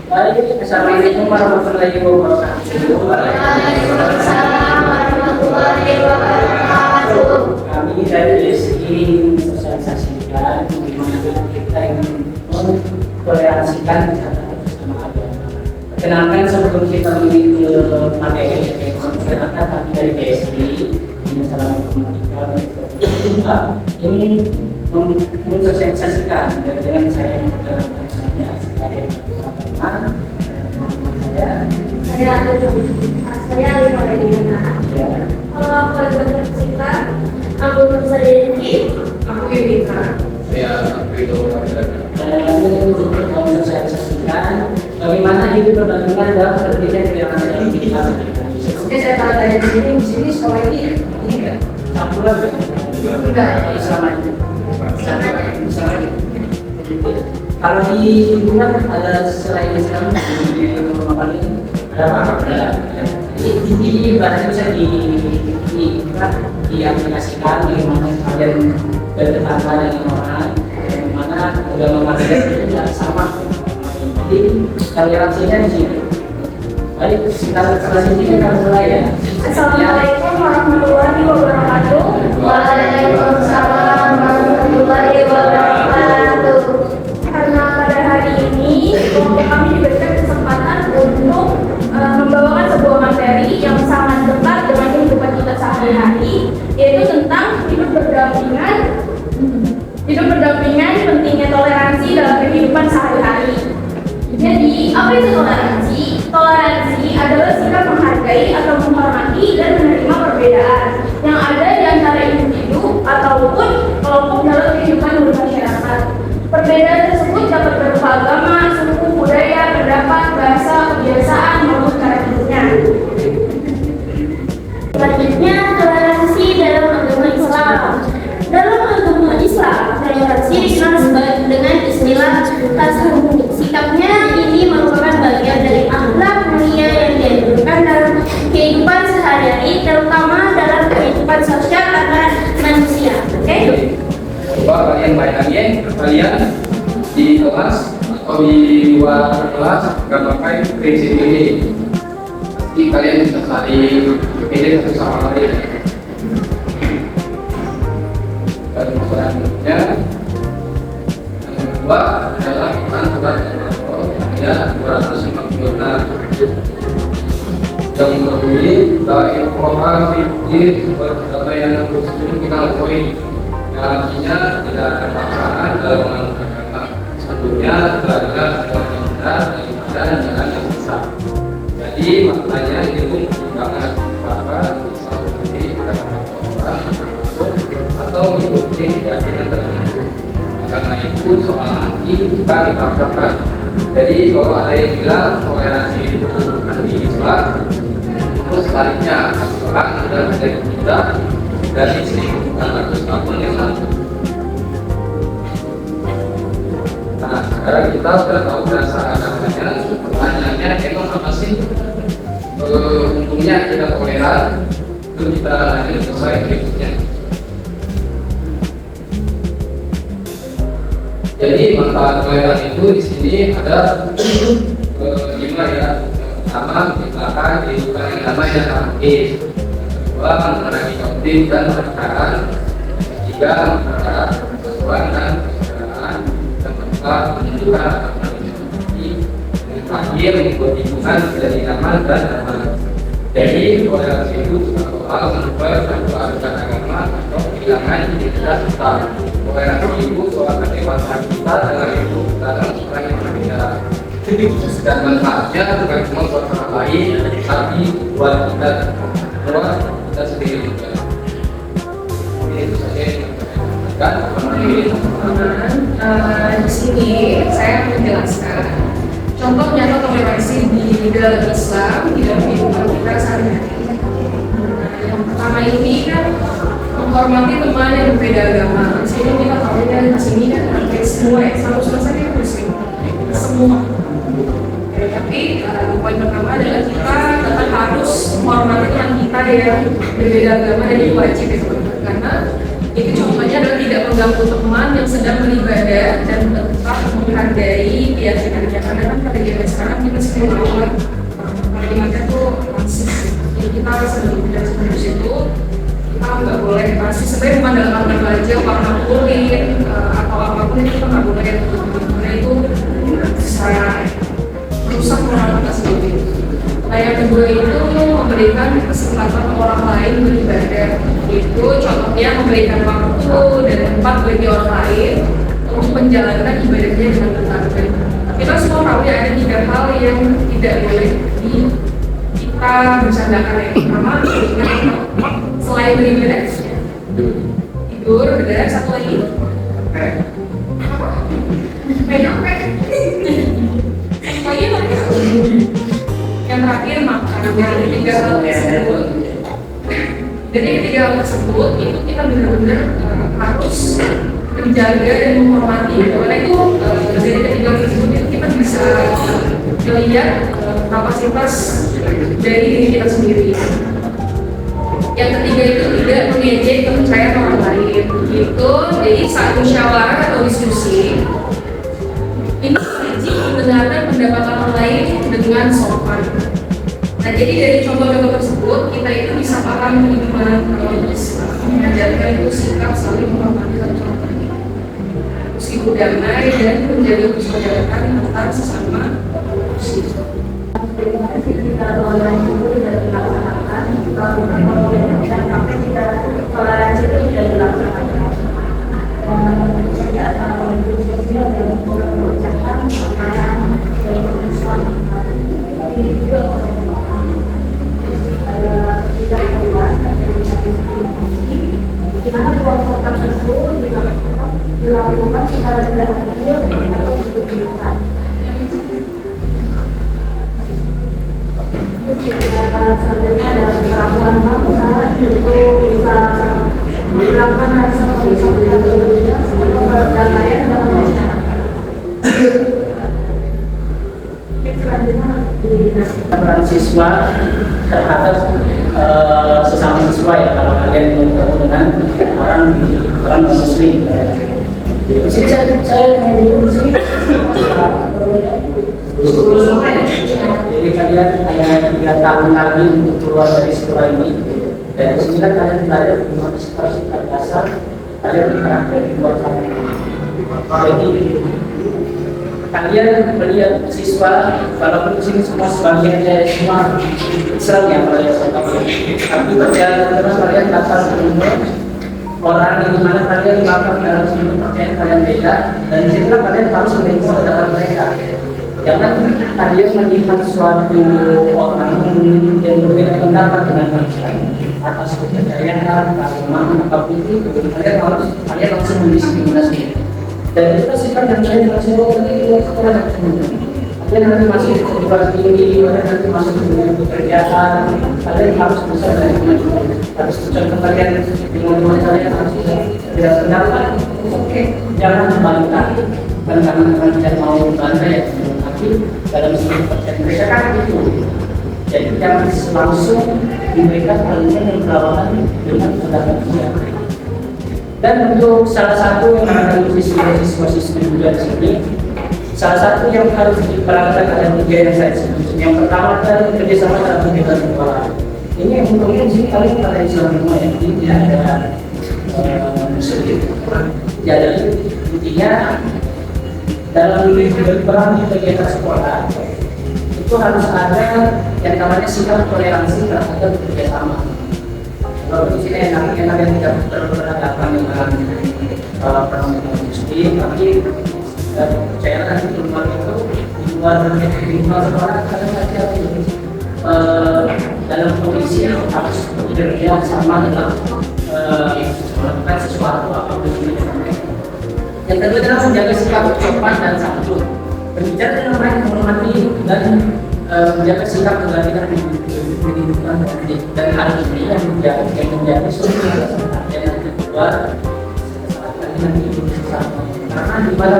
Baik, assalamualaikum warahmatullahi wabarakatuh. Waalaikumsalam warahmatullahi wabarakatuh. Kami dari SI mensosialisasikan bagaimana kita ingin mentoleransikan cara bersama agama. Perkenalkan sebelum kita menuju ke materi, perkenalkan kami dari PSI ini salah ini mensosialisasikan dengan saya yang perkenalkan saya sebagai Saya Alif Adina. Kalau aku bercerita, aku bersedih. Aku Yudhika. Saya itu mensosialisasikan bagaimana hidup berdampingan dalam pendidikan kebiasaan kita. Oke, saya tanya di sini sekolah ini kan? Sampullah enggak sama itu. Kalau di luar ada selain Islam di rumah paling ada apa? Ini bahasa bisa diaplikasikan bagaimana kalian bertetangga dengan orang, bagaimana agama kalian itu tidak sama. Jadi toleransinya di sini. Baik, kita selanjutnya kita mulai ya. Assalamualaikum warahmatullahi wabarakatuh. Waalaikumsalam warahmatullahi wabarakatuh. Karena pada hari ini kami diberikan kesempatan untuk membawakan sebuah materi yang sangat dekat dengan kehidupan kita sehari-hari, yaitu tentang hidup berdampingan, pentingnya toleransi dalam kehidupan sehari-hari. Jadi, apa itu toleransi? Toleransi adalah sikap menghargai atau menghormati dan menerima perbedaan yang ada di antara individu ataupun kelompok dalam kehidupan bermasyarakat. Perbedaan tersebut dapat berupa agama, suku, budaya, pendapat, bahasa, kebiasaan, maupun cara hidupnya. Selanjutnya, toleransi dalam agama Islam. Dalam agama Islam, toleransi dikenal dengan istilah tasawuf. Sikapnya ini merupakan bagian dari akhlak mulia yang dianjurkan dalam kehidupan sehari-hari, terutama dalam kehidupan sosial antara manusia. Oke? coba kalian bayangin kalian di kelas atau di luar kelas nggak pakai prinsip ini. Jadi kalian bisa saling berpikir satu sama lain. Dan selanjutnya yang kedua adalah Quran surat ayat 256 yang berbunyi la ikraha fiddin berkata yang muslim kita poin yang artinya tidak ada paksaan dalam mengenal agama. Satunya belajar dengan yang benar dan jangan yang besar. Jadi maknanya itu banget apa seperti kata orang atau mengikuti keyakinan tertentu. Karena itu soal hati kita dipaksakan. Jadi kalau ada yang bilang toleransi itu bukan di Islam, terus sebaliknya orang sudah ada kita dari sini bukan harus apapun yang lain. Nah sekarang kita sudah tahu dasar agamanya. Pertanyaannya emang apa sih untungnya kita toleran? Itu kita lanjut selesai berikutnya. Jadi manfaat toleran itu di sini ada 5 ya. Pertama, menciptakan kehidupan yang damai dan harmonis. Kedua, mengurangi konflik dan perpecahan. Ketiga, mempererat persatuan dan persaudaraan. Dan keempat, menunjukkan rasa manusia. Dan terakhir, membuat lingkungan menjadi nyaman dan aman. Jadi, toleransi itu soal menubah kerusakan agama atau kehilangan identitas kita. Toleransi itu soal kedewasaan kita dalam hidup dalam orang yang berbeda. Dan manfaatnya bukan cuma buat orang lain, tapi buat kita sendiri juga. Itu saja yang di sini saya menjelaskan contoh nyata toleransi di dalam Islam di dalam kehidupan kita sehari-hari. Yang pertama ini kan menghormati teman yang berbeda agama. Di sini kita tahu kan di sini kan hampir semua salah yang muslim semua. Tapi di poin pertama adalah kita tetap harus menghormati teman kita yang berbeda agama dan itu wajib itu karena itu contohnya adalah tidak mengganggu teman yang sedang beribadah dan tetap menghargai keyakinannya. Karena kan pada zaman sekarang kita semua melakukan paradigmanya tuh masih, jadi kita harus beribadah seperti itu. Kita nggak boleh masih sebenarnya bukan dalam arti belajar warna kulit atau apapun itu kita nggak boleh, karena itu bisa merusak moral kita sendiri. Nah, yang kedua itu memberikan kesempatan orang lain beribadah. Itu contohnya memberikan waktu dan tempat bagi orang lain untuk menjalankan ibadahnya dengan benar. Kita semua tahu ya ada 3 hal yang tidak boleh kita bercandakan. Yang pertama, selain beribadah, tidur, benar. Satu lagi, yang terakhir makan. Dari 3 hal tersebut, jadi ketiga hal tersebut itu kita benar-benar harus menjaga dan menghormati. Karena itu dari ketiga hal tersebut itu kita bisa melihat kapasitas dari diri kita sendiri. Yang ketiga itu tidak mengejek kepercayaan orang lain. Itu jadi saat musyawarah atau diskusi ini wajib mendengarkan pendapat orang lain dengan sopan. Nah, jadi dari contoh-contoh tersebut kita itu bisa paham bagaimana mengajarkan itu sikap saling menghormati satu sama lain, meskipun damai dan menjaga persaudaraan antar sesama manusia. Kalau yang itu tidak dilaksanakan, kalau dan sampai tidak toleransi itu tidak dilaksanakan. Tidak akan sosial dan mengucapkan perayaan dan Islam. Ini juga tidak keluar di mana kelompok tersebut dilakukan secara tidak adil atau berlebihan. Sebenarnya dalam perlakuan bangsa itu bisa dilakukan rasa konsumsi untuk perdamaian dalam masyarakat. Peran siswa terhadap sesama siswa ya, kalau kalian bertemu dengan orang non muslim. Di sini saya mau sih. Jadi kalian hanya 3 tahun lagi untuk keluar dari sekolah ini. Dan di sini kan kalian belajar bagaimana sikap dasar kalian berkarakter di luar sana. Jadi kalian melihat siswa, walaupun di sini semua sebagian dari semua Islam ya, tapi perjalanan kalian datang ke orang di mana kalian melakukan dalam sudut percayaan kalian beda, dan di sini kalian harus menerima pendapat mereka. Jangan kalian melihat suatu orang yang berbeda pendapat dengan kalian atas kepercayaan, keagamaan, apapun itu, kalian langsung mendiskriminasi. Dan itu sikap yang saya kasih tahu tadi di sekolah kalian nanti masuk di sekolah tinggi, nanti masuk ke dunia pekerjaan, kalian harus bisa dari harus contoh kalian teman-teman kalian harus bisa tidak pendapat. Oke, jangan membantah, bukan karena kalian mau membantah ya, tapi dalam segi percayaan mereka kan itu. Jadi jangan langsung diberikan kalian yang berlawanan dengan pendapat dia. Dan untuk salah satu yang akan siswa-siswi juga di sini, salah satu yang harus diperhatikan ada 3 yang saya sebut. Yang pertama adalah kerjasama dalam kegiatan sekolah. Ini yang untungnya di sini kalian pada Islam semua ya, jadi tidak ada muslim. Jadi intinya dalam berperan di kegiatan sekolah itu harus ada yang namanya sikap toleransi terhadap kerjasama. Kalau di sini enak-enak tidak berhadapan dengan muslim, tapi percayalah di luar itu, di luar sekolah kadang-kadang dalam kondisi harus bekerja sama dalam melakukan sesuatu apapun itu. Yang kedua adalah menjaga sikap sopan dan santun, berbicara dengan baik, menghormati dan menjaga sikap keberanian kehidupan dan hal ini yang menjadi solusi yang kedua nanti bersama. Karena di mana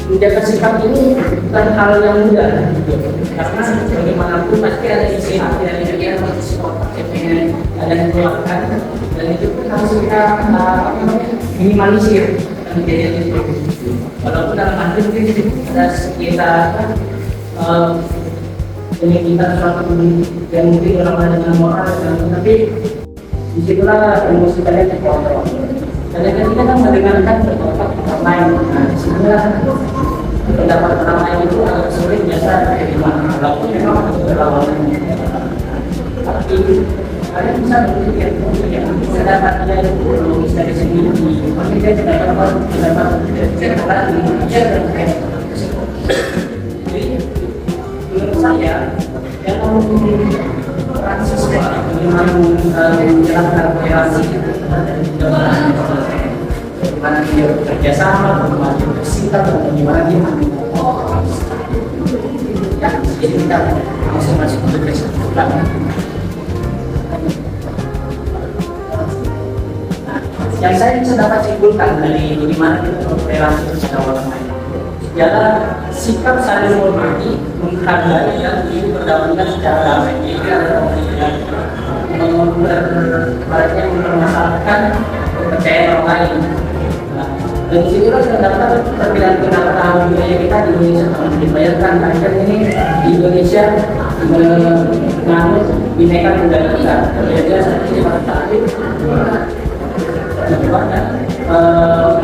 menjaga sikap ini bukan hal yang mudah, karena bagaimanapun pasti ada isi hati dari yang harus ada yang keluarkan, dan itu pun harus kita minimalisir kejadian itu. Walaupun dalam arti mungkin ada sekitar kita suatu yang mungkin orang dengan moral, tapi disitulah emosi kalian terkontrol. Kalian kan mendengarkan pendapat orang lain. Nah, disitulah pendapat orang lain itu agak sulit biasa diterima. Walaupun memang ada berlawanan. Tapi kalian bisa berpikir, bisa dapat dia itu logis dari segi tapi dia tidak dapat cerita diujar dan jadi menurut saya yang peran siswa bagaimana menjalankan relasi bagaimana dia bekerja sama, bagaimana dia bersikap, dan bagaimana dia ya, jadi kita masing-masing bekerja. Yang saya bisa dapat simpulkan dari bagaimana kita berrelasi dengan orang lain ialah sikap saling menghormati, menghargai dan berdamaikan secara damai. Ini adalah yang mempermasalahkan kepercayaan orang lain. Nah, dan disitulah terdapat perbedaan pendapat budaya kita di Indonesia telah dibayarkan. Akhir ini di Indonesia menganut bineka tunggal ika. Jadi seperti pada saat itu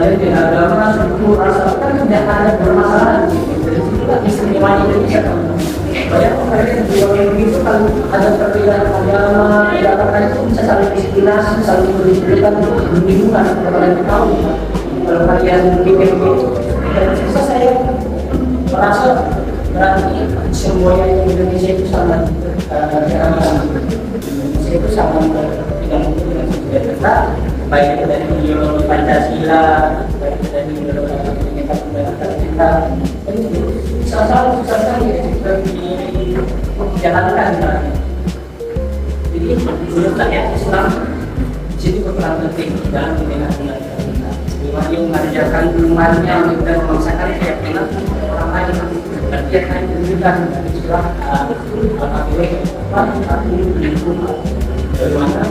dari agama, suku, ras, kan tidak ada permasalahan. Dari situ kan istimewanya Indonesia. Banyak mereka yang bilang begitu kalau ada perbedaan agama, agama itu bisa saling diskriminasi, saling berikan perlindungan kepada kalian tahu. Kalau kalian pikir begitu, dan susah saya merasa berarti semuanya di Indonesia itu sangat Indonesia itu sangat tidak mungkin dengan sejarah baik dari ideologi Pancasila, baik dari ideologi Bineka Tunggal Ika, salah satu dijalankan. Jadi menurut saya Islam di situ berperan penting dalam Bineka Tunggal Ika. Dia mengajarkan umatnya dan memaksakan keyakinan orang lain. Berarti yang lain menunjukkan Islam bagaimana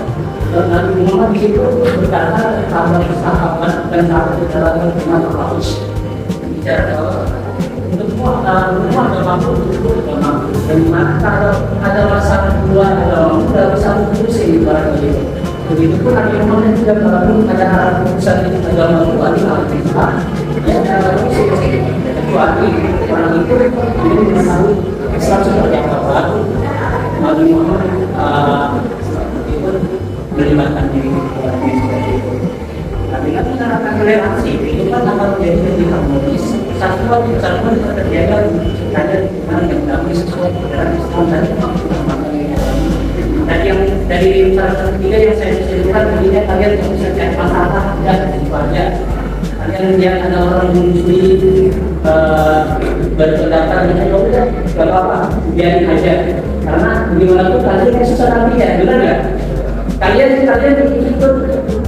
Nabi Muhammad di situ berkata sahabat sahabat dan sahabat dalam firman Allah bicara bahwa untuk semua agama dan maka ada masalah dua agama dalam satu kursi di barang itu. Begitupun Nabi Muhammad juga melakukan ada hal keputusan di agama itu adalah yang dalam kursi kecuali orang itu ingin mengetahui Islam seperti apa. Nabi Muhammad itu melibatkan diri seperti itu. Tapi kan menerapkan toleransi itu kan akan menjadi lebih harmonis. Satuan bisa terjaga ada hal yang damai sesuai dengan Islam dan yang dari salah ketiga yang saya sebutkan tadinya kalian yang bisa cari masalah dan semuanya kalian lihat ada orang menyusui berpendapat dengan ya udah gak apa-apa biarin aja karena gimana tuh kalian yang susah nanti ya benar nggak? Kalian ikut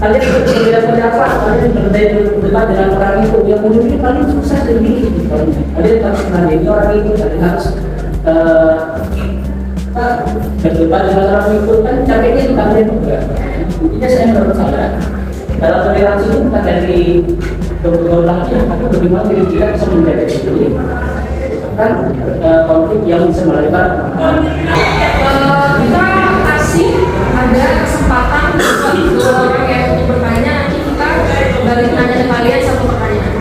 kalian berbeda pendapat, kalian berdebat dengan orang itu yang mungkin kalian susah sendiri. Kalian harus menghadapi orang itu, kalian harus berdebat dengan orang itu kan capeknya itu kalian juga. Intinya saya menurut saya dalam toleransi itu bukan dari beberapa tapi bagaimana kita bisa menjaga diri kan konflik yang bisa melebar. Kita kasih ada kesempatan buat orang yang bertanya, nanti kita balik nanya ke kalian satu pertanyaan.